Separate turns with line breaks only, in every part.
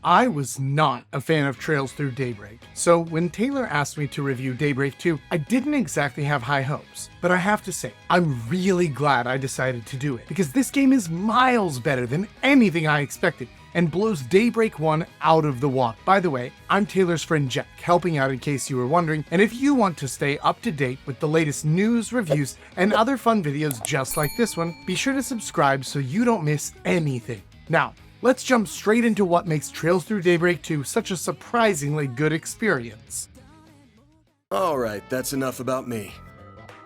I was not a fan of Trails Through Daybreak, so when Taylor asked me to review Daybreak 2, I didn't exactly have high hopes. But I have to say, I'm really glad I decided to do it, because this game is miles better than anything I expected, and blows Daybreak 1 out of the water. By the way, I'm Taylor's friend Jack, helping out in case you were wondering, and if you want to stay up to date with the latest news, reviews, and other fun videos just like this one, be sure to subscribe so you don't miss anything. Now, let's jump straight into what makes Trails Through Daybreak 2 such a surprisingly good experience.
Alright, that's enough about me.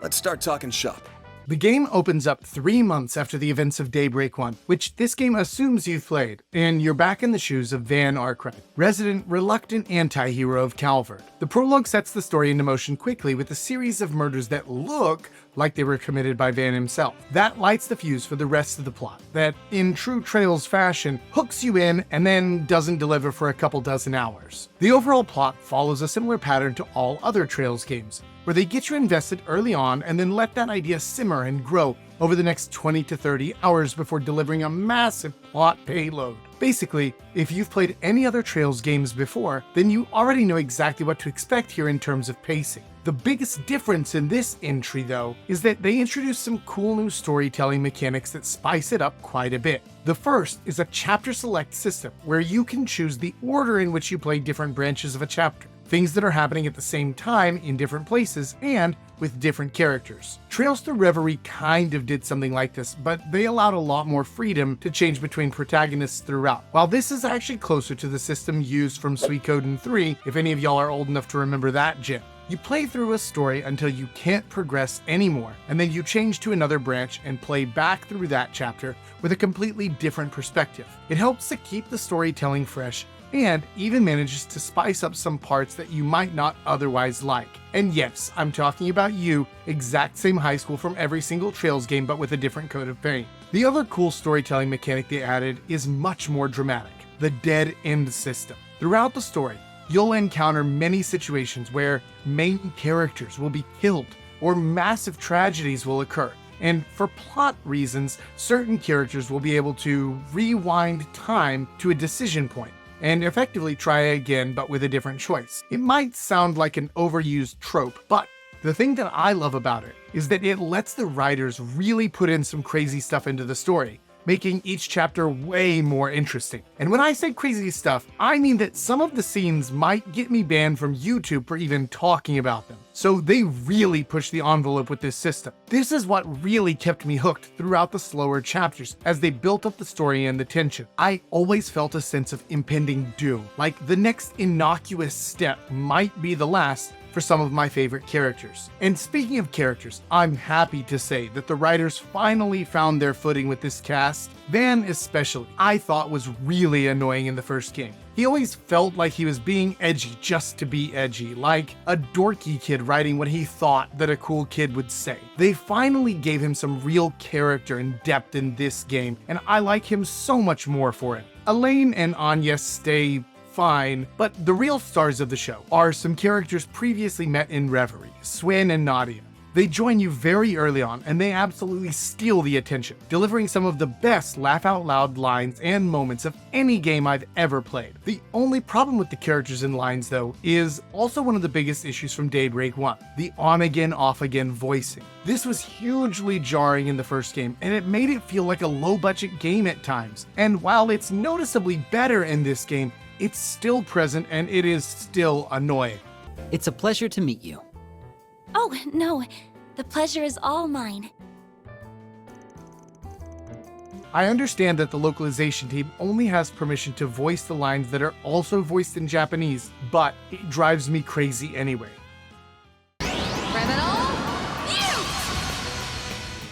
Let's start talking shop.
The game opens up 3 months after the events of Daybreak 1, which this game assumes you've played, and you're back in the shoes of Van Arkwright, resident, reluctant anti-hero of Calvert. The prologue sets the story into motion quickly with a series of murders that look like they were committed by Van himself. That lights the fuse for the rest of the plot, that, in true Trails fashion, hooks you in and then doesn't deliver for a couple dozen hours. The overall plot follows a similar pattern to all other Trails games, where they get you invested early on and then let that idea simmer and grow over the next 20 to 30 hours before delivering a massive plot payload. Basically, if you've played any other Trails games before, then you already know exactly what to expect here in terms of pacing. The biggest difference in this entry, though, is that they introduce some cool new storytelling mechanics that spice it up quite a bit. The first is a chapter select system, where you can choose the order in which you play different branches of a chapter, things that are happening at the same time in different places and with different characters. Trails Through Reverie kind of did something like this, but they allowed a lot more freedom to change between protagonists throughout. While this is actually closer to the system used from Suikoden 3, if any of y'all are old enough to remember that gem. You play through a story until you can't progress anymore, and then you change to another branch and play back through that chapter with a completely different perspective. It helps to keep the storytelling fresh and even manages to spice up some parts that you might not otherwise like. And yes, I'm talking about you, exact same high school from every single Trails game, but with a different coat of paint. The other cool storytelling mechanic they added is much more dramatic: the dead end system. Throughout the story, you'll encounter many situations where main characters will be killed or massive tragedies will occur. And for plot reasons, certain characters will be able to rewind time to a decision point and effectively try again, but with a different choice. It might sound like an overused trope, but the thing that I love about it is that it lets the writers really put in some crazy stuff into the story, making each chapter way more interesting. And when I say crazy stuff, I mean that some of the scenes might get me banned from YouTube for even talking about them. So they really push the envelope with this system. This is what really kept me hooked throughout the slower chapters as they built up the story and the tension. I always felt a sense of impending doom, like the next innocuous step might be the last for some of my favorite characters. And speaking of characters, I'm happy to say that the writers finally found their footing with this cast. Van especially, I thought was really annoying in the first game. He always felt like he was being edgy just to be edgy, like a dorky kid writing what he thought that a cool kid would say. They finally gave him some real character and depth in this game, and I like him so much more for it. Elaine and Anya stay fine, but the real stars of the show are some characters previously met in Reverie, Swin and Nadia. They join you very early on, and they absolutely steal the attention, delivering some of the best laugh-out-loud lines and moments of any game I've ever played. The only problem with the characters and lines, though, is also one of the biggest issues from Daybreak 1, the on-again, off-again voicing. This was hugely jarring in the first game, and it made it feel like a low-budget game at times. And while it's noticeably better in this game, it's still present and it is still annoying.
It's a pleasure to meet you.
Oh, no. The pleasure is all mine.
I understand that the localization team only has permission to voice the lines that are also voiced in Japanese, but it drives me crazy anyway.
Criminal? You!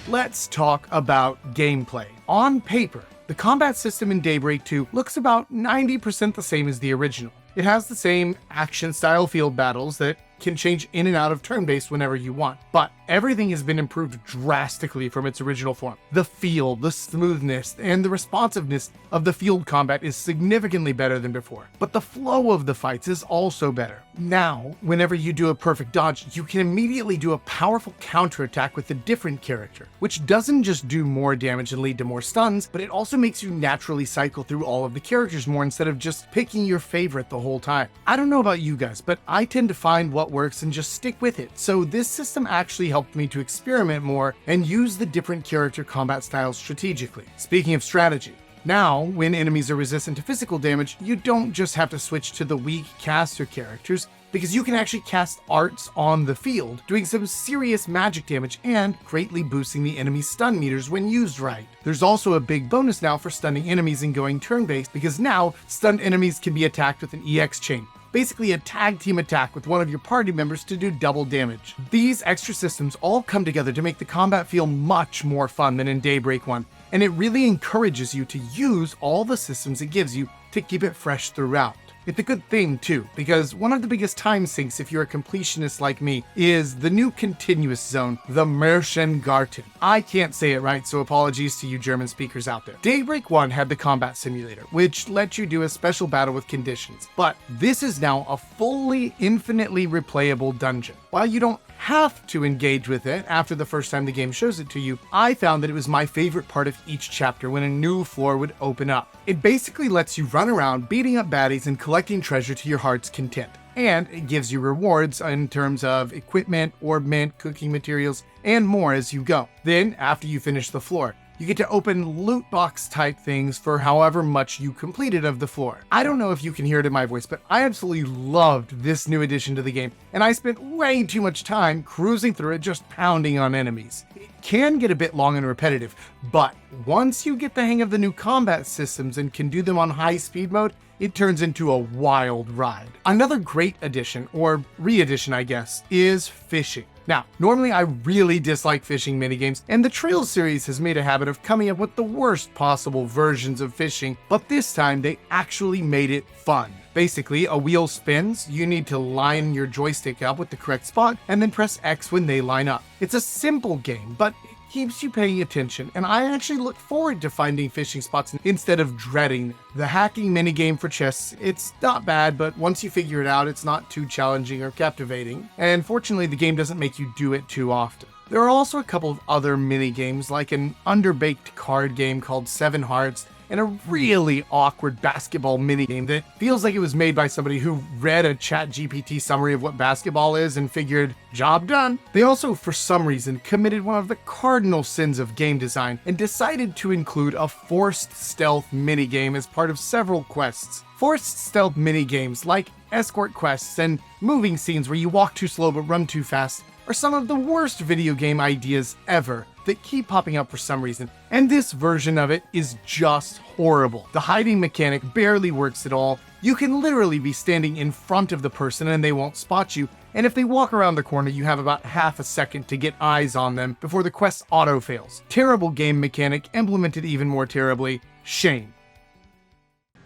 Let's talk about gameplay. On paper, the combat system in Daybreak 2 looks about 90% the same as the original. It has the same action-style field battles that can change in and out of turn-based whenever you want. But everything has been improved drastically from its original form. The feel, the smoothness, and the responsiveness of the field combat is significantly better than before. But the flow of the fights is also better. Now, whenever you do a perfect dodge, you can immediately do a powerful counterattack with a different character, which doesn't just do more damage and lead to more stuns, but it also makes you naturally cycle through all of the characters more instead of just picking your favorite the whole time. I don't know about you guys, but I tend to find what works and just stick with it. So this system actually helped me to experiment more and use the different character combat styles strategically. Speaking of strategy, now, when enemies are resistant to physical damage, you don't just have to switch to the weak caster characters, because you can actually cast arts on the field, doing some serious magic damage and greatly boosting the enemy's stun meters when used right. There's also a big bonus now for stunning enemies and going turn-based, because now stunned enemies can be attacked with an EX chain. Basically a tag team attack with one of your party members to do double damage. These extra systems all come together to make the combat feel much more fun than in Daybreak 1, and it really encourages you to use all the systems it gives you to keep it fresh throughout. It's a good thing too, because one of the biggest time sinks if you're a completionist like me is the new continuous zone, the Märchengarten. I can't say it right, so apologies to you German speakers out there. Daybreak 1 had the combat simulator, which lets you do a special battle with conditions, but this is now a fully infinitely replayable dungeon. While you don't have to engage with it after the first time the game shows it to you, I found that it was my favorite part of each chapter when a new floor would open up. It basically lets you run around beating up baddies and collecting treasure to your heart's content. And it gives you rewards in terms of equipment, orb mint, cooking materials, and more as you go. Then, after you finish the floor, you get to open loot box type things for however much you completed of the floor. I don't know if you can hear it in my voice, but I absolutely loved this new addition to the game, and I spent way too much time cruising through it just pounding on enemies. It can get a bit long and repetitive, but once you get the hang of the new combat systems and can do them on high speed mode, it turns into a wild ride. Another great addition, or re-addition I guess, is fishing. Now, normally I really dislike fishing minigames, and the Trails series has made a habit of coming up with the worst possible versions of fishing, but this time they actually made it fun. Basically, a wheel spins, you need to line your joystick up with the correct spot, and then press X when they line up. It's a simple game, but it keeps you paying attention, and I actually look forward to finding fishing spots instead of dreading them. The hacking minigame for chests, it's not bad, but once you figure it out, it's not too challenging or captivating, and fortunately the game doesn't make you do it too often. There are also a couple of other minigames, like an underbaked card game called Seven Hearts, and a really awkward basketball minigame that feels like it was made by somebody who read a ChatGPT summary of what basketball is and figured, job done. They also, for some reason, committed one of the cardinal sins of game design and decided to include a forced stealth minigame as part of several quests. Forced stealth minigames like escort quests and moving scenes where you walk too slow but run too fast are some of the worst video game ideas ever that keep popping up for some reason, and this version of it is just horrible. The hiding mechanic barely works at all. You can literally be standing in front of the person and they won't spot you, and if they walk around the corner you have about half a second to get eyes on them before the quest auto-fails. Terrible game mechanic, implemented even more terribly. Shame.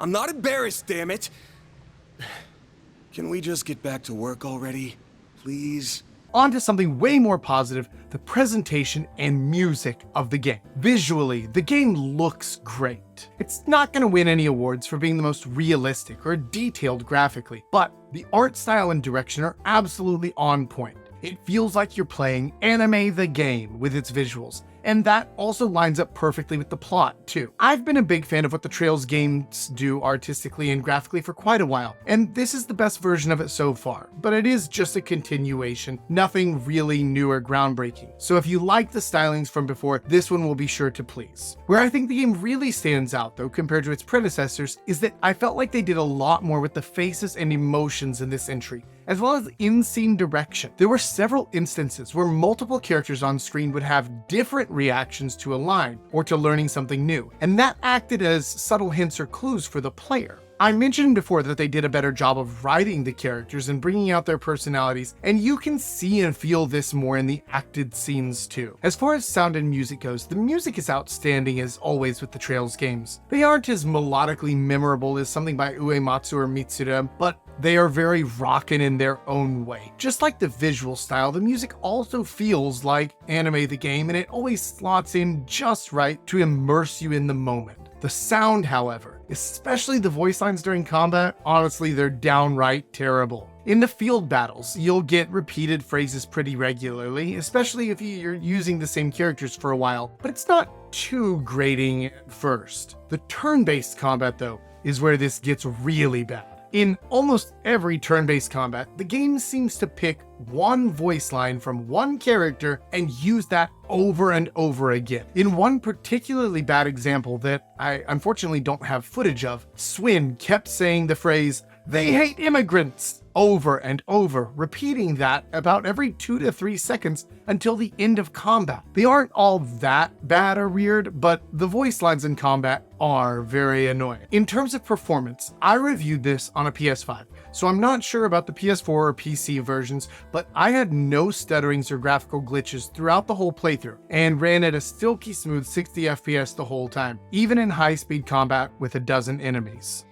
I'm not embarrassed, damn it! Can we just get back to work already? Please?
On to something way more positive, the presentation and music of the game. Visually, the game looks great. It's not going to win any awards for being the most realistic or detailed graphically, but the art style and direction are absolutely on point. It feels like you're playing Anime the Game with its visuals, and that also lines up perfectly with the plot, too. I've been a big fan of what the Trails games do artistically and graphically for quite a while, and this is the best version of it so far, but it is just a continuation, nothing really new or groundbreaking. So if you like the stylings from before, this one will be sure to please. Where I think the game really stands out, though, compared to its predecessors, is that I felt like they did a lot more with the faces and emotions in this entry, as well as in-scene direction. There were several instances where multiple characters on screen would have different reactions to a line or to learning something new, and that acted as subtle hints or clues for the player. I mentioned before that they did a better job of writing the characters and bringing out their personalities, and you can see and feel this more in the acted scenes too. As far as sound and music goes, the music is outstanding as always with the Trails games. They aren't as melodically memorable as something by Uematsu or Mitsuda, but They are very rockin' in their own way. Just like the visual style, the music also feels like Anime the Game, and it always slots in just right to immerse you in the moment. The sound, however, especially the voice lines during combat, honestly, they're downright terrible. In the field battles, you'll get repeated phrases pretty regularly, especially if you're using the same characters for a while, but it's not too grating at first. The turn-based combat, though, is where this gets really bad. In almost every turn-based combat, the game seems to pick one voice line from one character and use that over and over again. In one particularly bad example that I unfortunately don't have footage of, Swin kept saying the phrase, "They hate immigrants," over and over, repeating that about every 2 to 3 seconds until the end of combat. They aren't all that bad or weird, but the voice lines in combat are very annoying. In terms of performance, I reviewed this on a PS5, so I'm not sure about the PS4 or PC versions, but I had no stutterings or graphical glitches throughout the whole playthrough, and ran at a silky smooth 60 FPS the whole time, even in high-speed combat with a dozen enemies.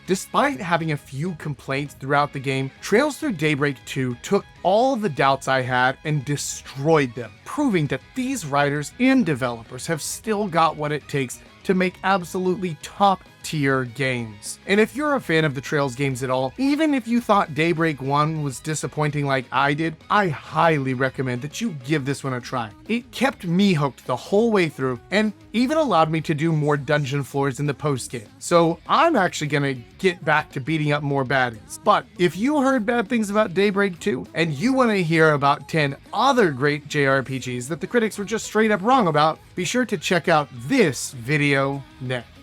Despite having a few complaints throughout the game, Trails Through Daybreak II took all the doubts I had and destroyed them, proving that these writers and developers have still got what it takes to make absolutely top-tier games. And if you're a fan of the Trails games at all, even if you thought Daybreak 1 was disappointing like I did, I highly recommend that you give this one a try. It kept me hooked the whole way through, and even allowed me to do more dungeon floors in the post-game. So I'm actually gonna get back to beating up more baddies. But if you heard bad things about Daybreak 2, and you want to hear about 10 other great JRPGs that the critics were just straight up wrong about, be sure to check out this video next.